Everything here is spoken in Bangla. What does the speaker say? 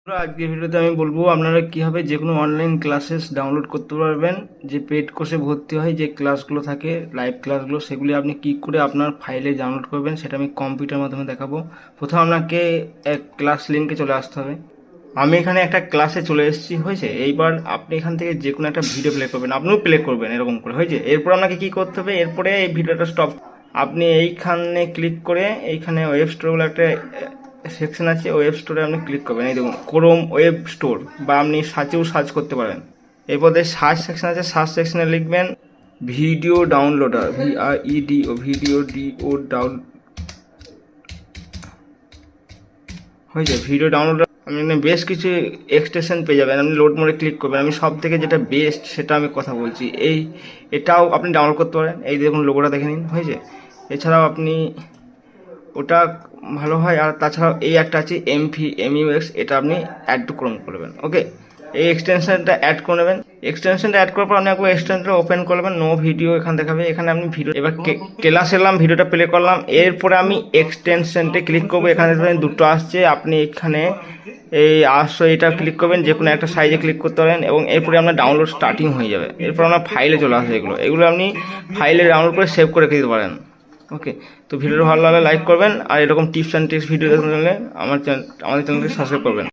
আজকের ভিডিওতে আমি বলবো আপনারা কিভাবে যে কোনো অনলাইন ক্লাসেস ডাউনলোড করতে পারবেন। যে পেড কোর্সে ভর্তি হয় যে ক্লাসগুলো থাকে লাইভ ক্লাসগুলো, সেগুলি আপনি কী করে আপনার ফাইলে ডাউনলোড করবেন সেটা আমি কম্পিউটার মাধ্যমে দেখাবো। প্রথমে আপনাকে এক ক্লাস লিঙ্কে চলে আসতে হবে। আমি এখানে একটা ক্লাসে চলে এসেছি, হয়েছে। এইবার আপনি এখান থেকে যে কোনো একটা ভিডিও প্লে করবেন, আপনিও প্লে করবেন এরকম করে, হয়েছে। এরপর আপনাকে কী করতে হবে, এরপরে এই ভিডিওটা স্টপ। আপনি এইখানে ক্লিক করে এইখানে ওয়েব স্টোর বলে একটা সেকশন আছে, ওয়েব স্টোরে আপনি ক্লিক করবেন। এই দেখুন ক্রোম ওয়েব স্টোর, বা আপনি সার্চ করতে পারেন। এরপরে সার্চ সেকশন আছে, সার্চ সেকশনে লিখবেন video downloader, VREDO, video DO down, হয়েছে। ভিডিও ডাউনলোডার আপনি এখানে বেশ কিছু এক্সটেনশন পেয়ে যাবেন, আপনি লোড মোডে ক্লিক করবেন। আমি সব থেকে যেটা বেস্ট সেটা আমি কথা বলছি, এটাও আপনি ডাউনলোড করতে পারেন। এই দেখুন লোগোটা দেখে নিন, হয়েছে। এছাড়াও আপনি ওটা ভালো হয়। আর তাছাড়াও এই একটা আছে MUX, এটা আপনি অ্যাড করবেন। ওকে, এই এক্সটেনশনটা অ্যাড করে নেবেন। এক্সটেনশনটা অ্যাড করার পর আপনি একবার এক্সটেনশনটা ওপেন করবেন, নো ভিডিও এখানে দেখাবে। এখানে আপনি ভিডিও, এবার ক্লাস এলাম, ভিডিওটা প্লে করলাম। এরপরে আমি এক্সটেনশনটা ক্লিক করবো। এখানে দুটো আসছে, আপনি এখানে এই 800 এটা ক্লিক করবেন, যে কোনো একটা সাইজে ক্লিক করতে পারেন, এবং এরপরে আপনার ডাউনলোড স্টার্টিং হয়ে যাবে। এরপর আপনার ফাইলে চলে আসে এগুলো আপনি ফাইলে ডাউনলোড করে সেভ করে রেখে দিতে পারেন। ওকে, তো ভিডিওটা ভালো লাগলে লাইক করবেন, আর এরকম টিপস অ্যান্ড ট্রিক্স ভিডিও দেখতে হলে আমাদের চ্যানেলটি সাবস্ক্রাইব করবেন।